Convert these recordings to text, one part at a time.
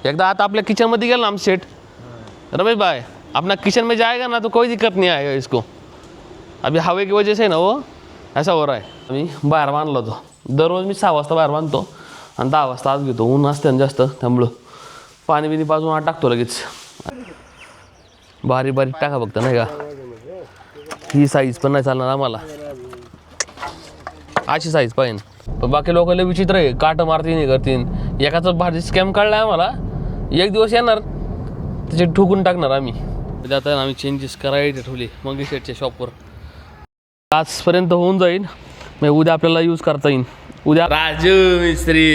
एकदा आता आपल्या किचन में गेल ना हम सेट रमेश भाई अपना किचन में जाएगा ना तो कोई दिक्कत नहीं आएगा इसको। अभी हवे की वजह से ना वो ऐसा हो रहा है। मी बाहेर बांधलो होतो, दररोज मी 6 वाजता बाहेर बांधतो आणि 10 वाजता आज घेतो, ऊन असते ना जास्त त्यामुळं पाणी बिनी पाजून आत टाकतो लगेच। बारीक बारीक टाका फक्त नाही का, ही साईज पण नाही चालणार आम्हाला, अशी साईज पाहिजे। पण बाकी लोक लय विचित्र आहे, काट मारतीन हे करतीन। एकाचा भाजी स्कॅम काढलाय आम्हाला, एक दिवस येणार त्याचे ठोकून टाकणार आम्ही। आता आम्ही चेंजेस करायचे ठेवले मंगेश शेटच्या शॉपवर, आजपर्यंत होऊन जाईल, मग उद्या आपल्याला यूज करता येईल। उद्या राजू मिस्त्री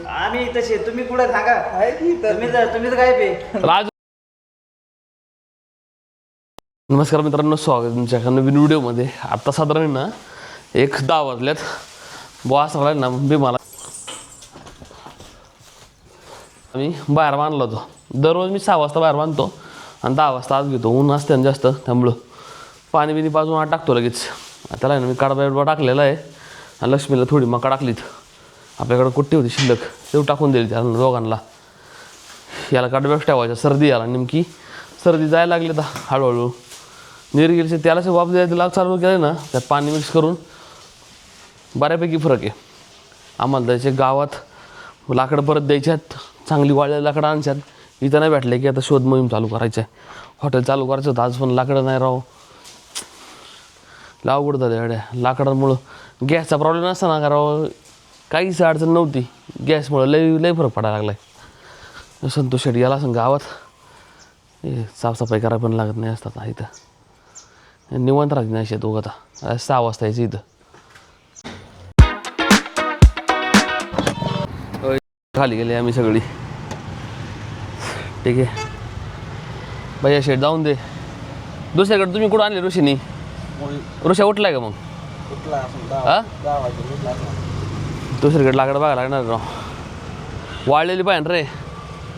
आम्ही तसे तुम्ही कुठे सांगा तुम्ही काय पे राजू। नमस्कार मित्रांनो, स्वागत तुमच्या नवीन व्हिडिओमध्ये। आता साधारण ना 10 वाजल्यात, बॉस राहिला ना बी मला आम्ही बाहेर बांधलो होतो, दररोज मी 6 वाजता बाहेर बांधतो आणि 10 वाजता आज घेतो, ऊन असते ना जास्त त्यामुळं पाणी बिनी पाजून आत टाकतो लगेच। त्याला मी कडबा टाकलेला आहे आणि लक्ष्मीला थोडी मका टाकलीत, आपल्याकडे कुट्टी होती शिल्लक तेवढं टाकून दिली त्या दोघांना। याला कडब्याच ठेवायचा, सर्दी याला नेमकी सर्दी जायला लागली तर हळूहळू निर्गिलचे त्याला वाफ द्यायला चालू केलं ना, त्यात पाणी मिक्स करून बऱ्यापैकी फरक आहे। आम्हाला द्यायचे गावात लाकडं परत द्यायच्यात, चांगली वाळलेली लाकडं आणच्यात, इथं नाही भेटले की आता शोध मोहीम चालू करायचं आहे। हॉटेल चालू करायचं होतं आज, पण लाकडं नाही राव, अवघड झालं एवढ्या लाकडांमुळं। गॅसचा प्रॉब्लेम नसताना का राव काहीच अडचण नव्हती, गॅसमुळं लय फरक पडायला लागला आहे। संतोष शेट्टी याला असं गावात साफसफाई करायला पण लागत नाही असतात इथं, निवांत राहते नाही शेत उगं। आता 6 वाजता यायचं इथं, खाली गेले आम्ही सगळी। ठीक आहे भैया शेट जाऊन दे, दुसऱ्याकडे तुम्ही कुठं आणले ऋषीनी? ऋषा उठलाय का मग? हा दुसरीकडे लाकडं बघायला लागणार राव, वाळलेली पाहिजे रे,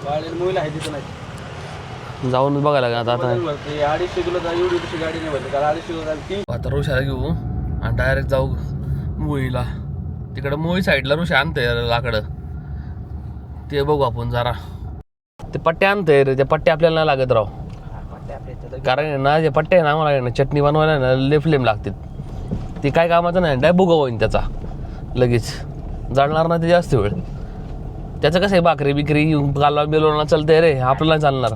मोबाईल आहे तिथं नाही जाऊन बघायला लागणार आता। 250 किलो एवढी तशी गाडी नाही भरली, कारण 250 किलो आता ऋषाला घेऊ आणि डायरेक्ट जाऊ मोळीला, तिकडं मोळी साईडला ऋषा आणते लाकडं, ते बघू आपण जरा। ते पट्टे आणते रे, त्या पट्टे आपल्याला नाही लागत राव, कारण ना जे पट्टे आहे ना आम्हाला ना चटणी बनवायला ना लय फ्लेम लागतात, ते काय कामाचं नाही, डायबुगा होईन त्याचा लगेच, जाळणार नाही ते जास्त वेळ। त्याचं कसं आहे भाकरी बिकरी कालवा बेलवणा चालतंय रे, आपल्याला चालणार,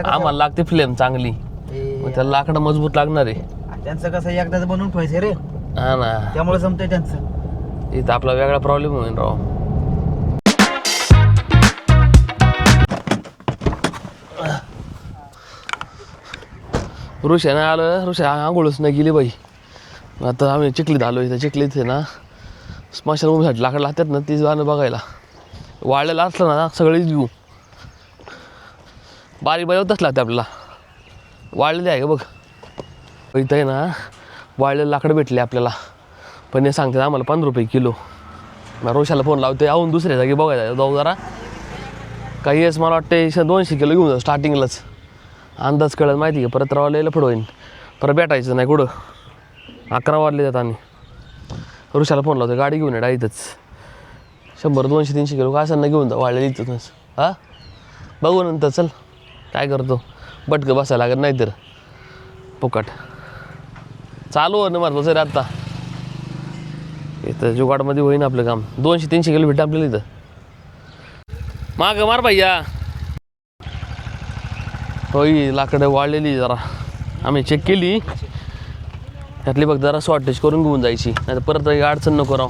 आम्हाला लागते फ्लेम चांगली, मग त्याला लाकडं मजबूत लागणार आहे। त्यांचं कसं एकदाच बनवून ठेवायचं रे, हा ना, त्यामुळे जमतंय त्यांचं। इथं आपला वेगळा प्रॉब्लेम होईल राव। ऋषा नाही आलं, ऋषा आंघोळच नाही गेली बाई। आता आम्ही चिखलीत आलो, इथं चिखलीत आहे ना स्मशानभूमीसाठी लाकडं लागतात ना, ती जाणं बघायला। वाळलेलं असलं ना सगळीच घेऊ, बारीक होतच लागते आपल्याला, वाळलेली आहे का बघ इथं आहे ना, वाळलेलं लाकडं भेटले आपल्याला, पण हे सांगतात आम्हाला 15 रुपये किलो। मग ऋषाला फोन लावते, येऊन दुसऱ्या जागी बघायला जाऊ जरा, काही वेळेस मला वाटते 200 किलो घेऊन जाऊ स्टार्टिंगलाच, अंदाज कळत माहिती का, परत राव लयला पुढं होईन, परत भेटायचं नाही कुठं। 11 वाजले जात आणि ऋषाला फोन लावतो, गाडी घेऊन येणार इथंच 100, 200, 300 किलो का असं ना घेऊन जा वाळलेली इथूनच। हां बघू नंतर, चल काय करतो, बटकं बसायला लागत नाही तर फुकट चालू हो ना मारतो सर। आत्ता इथं जुगाडमध्ये होईन आपलं काम, 200-300 किलो भेटतं आपल्याला इथं। माग मार भैया, होई लाकडं वाळलेली जरा आम्ही चेक केली, त्यातली बघ जरा शॉर्टेज करून घेऊन जायची, नाही तर परत अडचण नको राव।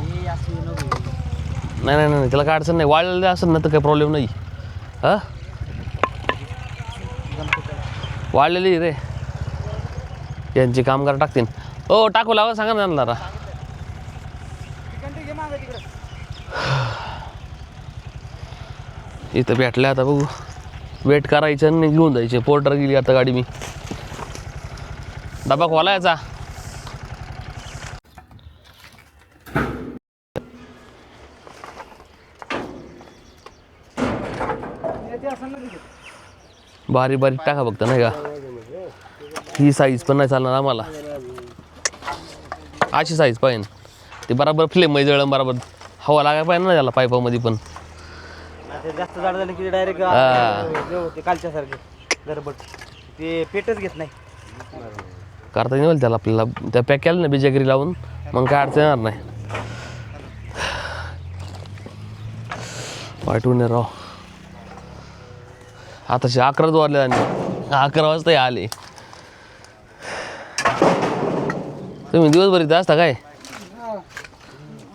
नाही त्याला काय अडचण नाही, वाळलेलं असेल ना तर काही प्रॉब्लेम नाही। हां वाळलेली रे, यांची कामगार टाकतील। हो टाकू लावा, सांगा ना आणणारा। इथं भेटल्या आता बघू, वेट करायचं आणि घेऊन जायचे। पोर्टर गेली आता गाडी, मी डबा खोलायचा। बारीक बारीक टाका फक्त नाही का, ही साईज पण नाही चालणार आम्हाला, अशी साईज पाहिजे, ते बरोबर फ्लेम मध्ये जळण बरोबर हवा लागायला पाहिजे ना त्याला पाईपामध्ये पण। ते जास्त जाड झालं की डायरेक्ट होते कालच्यासारखे गरबट ते पेटच घेत नाही. करता येईल त्याला आपल्याला त्या पॅक केलं ना बिजागिरी लावून मग काय अडचण येणार नाही. वाईटून राव आताशी 11 वाजले आणि 11 वाजता आले. तुम्ही दिवसभर इथे असता काय?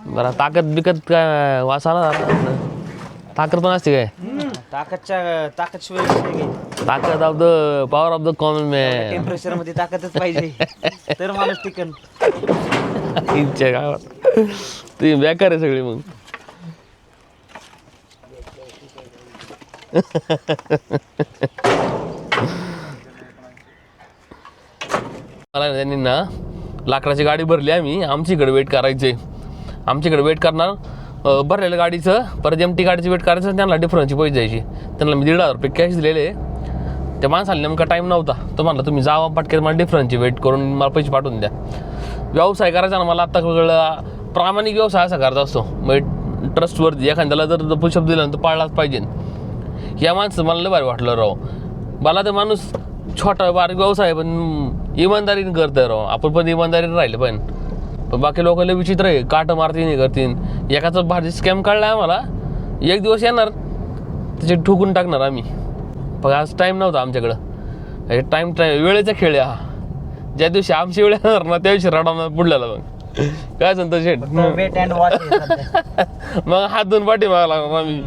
बरं ताकद बिकत काय वास आला ताकद पण असते काय? ताकद शिवाय ताकद of the power of the common man. Temperature मध्ये ताकदच पाहिजे तर माणूस टिकन. इच्छा गावात तुम्ही बेकार आहे सगळी मग. मला त्यांनी ना लाकडाची गाडी भरली आम्ही आमच्याकडे वेट करायचे. आमच्याकडे वेट करणार भरलेलं गाडीचं परत एमटी गाडीची वेट करायचं त्यांना डिफरन्सची पैसे द्यायची. त्यांना मी 1,500 रुपये कॅश दिलेले. त्या माणसाला नेमका टाईम नव्हता. तो म्हणला तुम्ही जावा पटक्यात मला डिफरन्सची वेट करून मला पैसे पाठवून द्या. व्यवसाय करायचा ना मला आत्ता कळलं प्रामाणिक व्यवसाय असा करायचा असतो. मग ट्रस्टवरती एखाद्याला जर पुशअप दिलं तर पाळलाच पाहिजे. या माणसं मला लय भारी वाटलं राव. मला तर माणूस छोटा बारीक व्यवसाय पण इमानदारीने करतोय राव. आपण पण इमानदारीने राहिले पण बाकी लोकांना विचित्र आहे. काट मारतीन हे करतीन. एकाचा भारी स्कॅम काढला आम्हाला. एक दिवस येणार त्याचे ठोकून टाकणार आम्ही. पण आज टाईम नव्हता आमच्याकडं. टाईम वेळेचा खेळ आहे हा. ज्या दिवशी आमची वेळ येणार ना त्या दिवशी रडावणार पुढल्याला. मग काय संतोष शेठ वेट अँड वॉच. मग हात धुवून पाठी मागा लागणार आम्ही.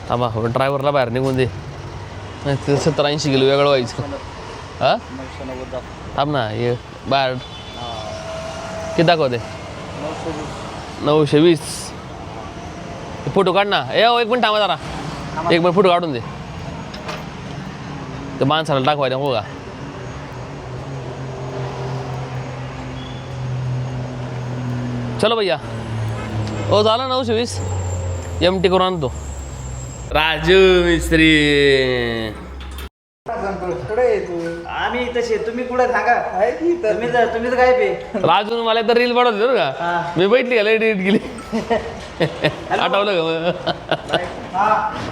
थांबा ड्रायव्हरला बाहेर निघून दे. नाही ते 70-80 किलो वेगळं व्हायचं. हा थांब ना ये बाहेर किती दाखवते 920. फोटो काढ ना. एक मिनिट थांबा जरा. एक मिनिट फोटो काढून दे. ते माणसाला दाखवायला हो का. चलो भैया हो झालं 920 MT करून आणतो. राजू मिस्त्री आम्ही तसे तुम्ही कुठे सांगा तुम्हीच काय पे राजून मला तर रील बनवली बरं का. मी बैठली का लई डिलीट केली. आठवलं का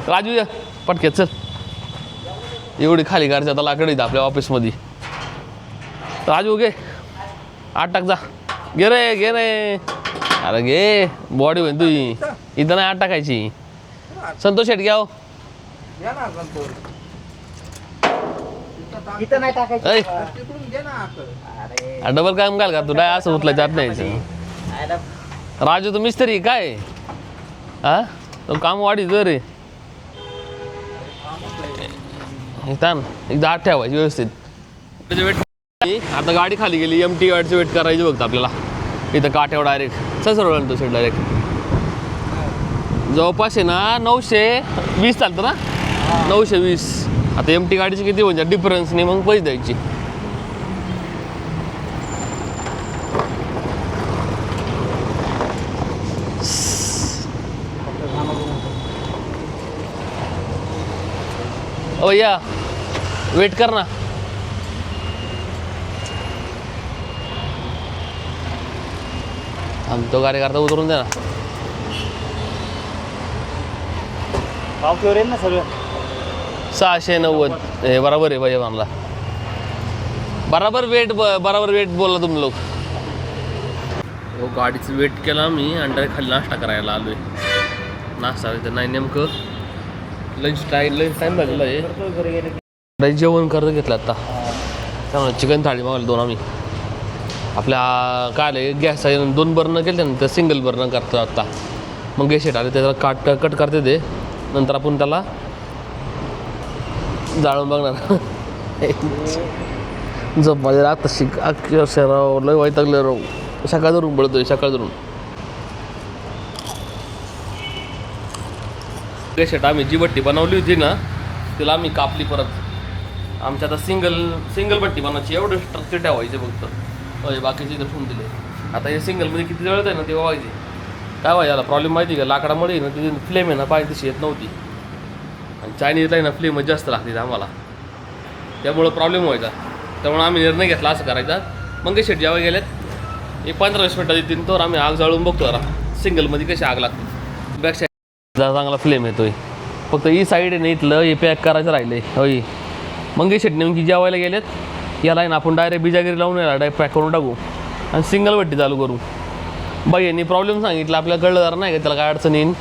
राजू या पटक्यात चल. एवढी खाली गाडची आता लाकड येतं आपल्या ऑफिसमध्ये. राजू घे 8 टाक जा. घे रे. अरे घे बॉडी होईल तुझी. इथं नाही 8 टाकायची. संतोष शेट घ्या. इथं नाही टाकायचं. डबल काम घाल का तू काय असं उचलायचं आत नाही. राजू तो मिस्त्री काय हा तो काम वाढीच रे. एकदा आत ठेवायची व्यवस्थित. आता गाडी खाली गेली. MT गाडीची वेट करायची बघतो आपल्याला. इथं काठ्यावर डायरेक्ट सरळ तो शेट डायरेक्ट जवळपास आहे ना 920 चालतं ना 920. आता MT गाडीची किती म्हणजे डिफरन्स नाही मग पैसे द्यायची. ओ या वेट कर ना. तो गाडी करता उतरून दे ना. पावकीवर येईल ना सगळं. 690 हे बराबर आहे पाहिजे आम्हाला. बराबर वेट बोलला तुम्ही लोक. हो गाडीचं वेट केला मी आणि डायरेक्ट खाली नाश्ता करायला आलो आहे. नाश्ता तर नाही नेमकं लंच टाईम झालेला आहे. जेवण करत घेतलं आता. त्यामुळे चिकन थाळी मागवली 2 आम्ही. आपल्या काय आलं गॅस 2 बर्नर केले ना तर सिंगल बर्नर करतो आत्ता. मग गॅस शेट आले त्याला कट करते ते. नंतर आपण त्याला जाळून बघणार. झोप माझ्या आता अक्षरशः लय वैतागले राहू. सकाळ धरून बळतोय सकाळ धरून. गॅस शेट आम्ही जी भट्टी बनवली होती ना तिला आम्ही कापली परत. आमच्या आता सिंगल भट्टी बनवायची. एवढं स्ट्रक्चर ठेवायचे फक्त. बाकीचे इथं ठेवून दिले. आता हे सिंगलमध्ये किती जळत आहे ना ते व्हायचे. काय व्हायला याला प्रॉब्लेम माहिती का लाकडामुळे ना तिथे फ्लेम आहे ना पाहिजे तशी येत नव्हती. आणि चायनीजला आहे ना फ्लेमच जास्त लागते आम्हाला. त्यामुळं प्रॉब्लेम व्हायचा. त्यामुळे आम्ही निर्णय घेतला असं करायचा. मग शेट जेव्हा गेलेत एक 15-20 मिनटात येतील तर आम्ही आग जाळून बघतो जरा सिंगलमध्ये कशी आग लागते. बॅक साईड चांगला फ्लेम येतोय. फक्त ही साईड आहे ना इथलं हे पॅक करायचं राहिले होय. मंगेश शेट नेमकी जेवायला गेलेत. याला आहे ना आपण डायरेक्ट बिजागिरी लावून यायला डायरेक्ट पॅक करून टाकू आणि सिंगल भट्टी चालू करू. बाई यांनी प्रॉब्लेम सांगितलं आपल्याला कळलं जरा नाही का त्याला काय अडचण येईल.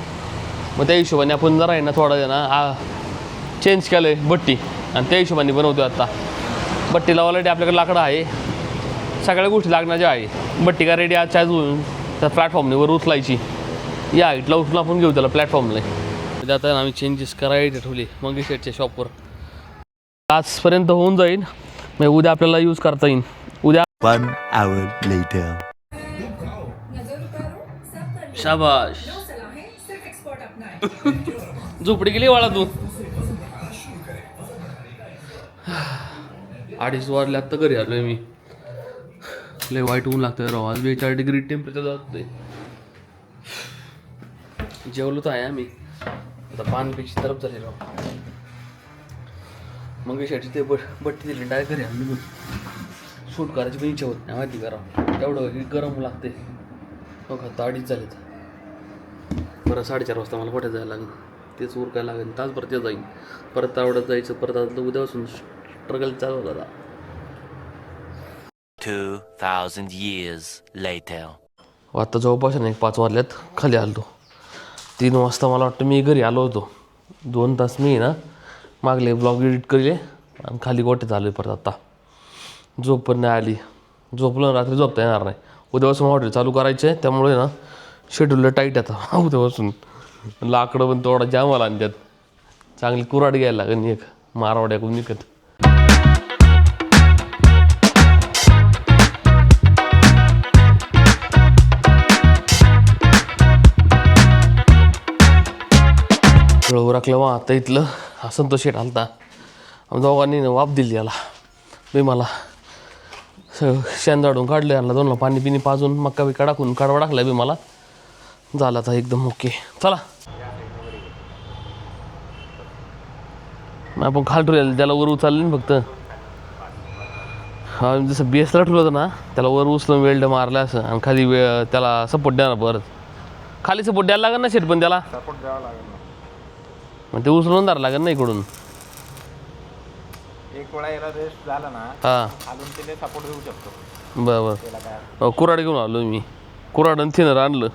मग त्या हिशोबाने आपण जरा आहे ना थोडं ना चेंज केलं आहे भट्टी आणि त्या हिशोबाने बनवतो आता. भट्टीला ऑलरेडी आपल्याकडे लाकडं आहे, सगळ्या गोष्टी लागण्याच्या आहे. भट्टी का रेडी आज होऊन त्या प्लॅटफॉर्मने वर उचलायची. या हाईटला उचलून आपण घेऊ त्याला प्लॅटफॉर्मला. आता आम्ही चेंजेस करायचे ठेवले मंगेश शेटच्या शॉपवर. आजपर्यंत होऊन जाईल मग उद्या आपल्याला यूज करता येईल. उद्या 1 hour later. शाबाश झोपडी गेली वाळा तू. 2:30 वाजले आत्ता घरी आलोय मी. लय वाईट ऊन लागतंय राव. आज 42 डिग्री टेम्परेचर जातंय. जेवलो तर आहे आम्ही आता पानपेची तरफ झाली राव. मंगेश शेटची ते भट्टी दिली डायरेक्ट घरी आणली. मग शूट करायची पण इच्छा होत नाही माहिती करा तेवढं गरम लागते. हो का 2:30 झालेत. परत 4:30 वाजता मला कुठे जायला लागेल. तेच उरकायला लागेल तासभर ते जाईन. परत आवडत जायचं. परत आता उद्यापासून स्ट्रगल चालू झाला. 2000 years later. आता जवळपास नाही 5 वाजल्यात. खाली आलो 3 वाजता मला वाटतं मी घरी आलो होतो. 2 तास मी ना मागले ब्लॉग एडिट केले आणि खाली गोटे झालो परत. आता झोप पण नाही आली. झोपलं रात्री झोपता येणार नाही. उद्यापासून हॉटेल चालू करायचं आहे त्यामुळे ना शेड्यूल टाईट आता उद्यापासून. लाकडं पण थोडा जाम आला आणि त्यात चांगली कुऱ्हाड घ्यायला लागेल एक मारवाड्याकडून विकत. राखलं मग आता इथलं हा संतोष शेट आलता. दोघांनी वाफ दिली याला मला शेण झाडून काढलं. यांना दोनला पाणी पिणी पाजून मक्का बिक्का टाकून काढवा टाकला मला. झाला आता एकदम ओके. चला आपण खालटू राहिलं त्याला वर उचललं फक्त. हा जसं बेसला ठेवलं होतं ना त्याला वर उचलून वेल्ड मारलं असं आणि खाली त्याला सपोर्ट द्या ना. परत खाली सपोर्ट द्यायला लागेल ना शेट पण त्याला सपोर्ट द्यावा लागेल ना. मग ते उचलून धरावं लागेल ना इकडून. एक वेळा याला रेस्ट झाला ना हां अजून तिने सपोर्ट देऊ शकतो. बरं त्याला काय बरं. कुऱ्हाड घेऊन आलो मी. कुऱ्हाड आणि थिनर आणलं.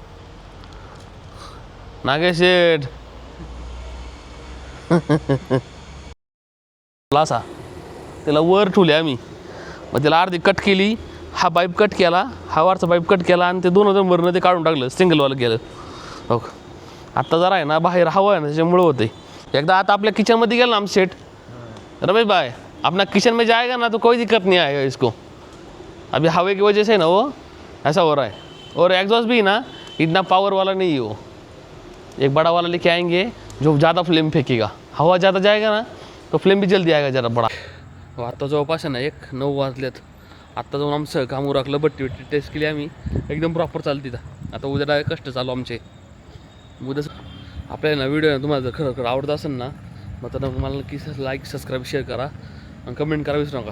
नागेश शेठ असा त्याला वर ठेवले आम्ही. मग त्याला अर्धी कट केली. हा पाईप कट केला. हा वरचा पाईप कट केला आणि ते 2 वरनं ते काढून टाकलं. सिंगलवालं केलं. हो आत्ता जरा आहे ना बाहेर हवा आहे ना त्याच्यामुळं होतं. एकदा आता आपल्या किचनमध्ये गेलं ना आमचं सेट रमेश भाई अपना किचन में जाएगा ना तो कोई दिक्कत नहीं आएगा इसको. अभी हवा की वजह से ना वो ऐसा हो रहा है. और एग्जॉस्ट भी ना इतना पावर वाला नहीं है वो. एक बड़ा वाला लेके आएंगे जो ज़्यादा फ्लेम फेंकेगा. हवा ज़्यादा जाएगा ना तो फ्लेम भी जल्दी आएगा जरा बड़ा. आता जवळपास आहे ना 9 वाजलेत. आत्ता जाऊन आमचं काम उरकलं. भट्टी टेस्ट केली आम्ही एकदम प्रॉपर चालते. आता उद्या डायरेक्ट कष्ट चालू आमचे. उद्या आपल्याला ना व्हिडिओ तुम्हाला जर खरं आवडत असेल ना मग तर मला नक्की लाईक सबस्क्राईब शेअर करा आणि कमेंट करा विसरू नका.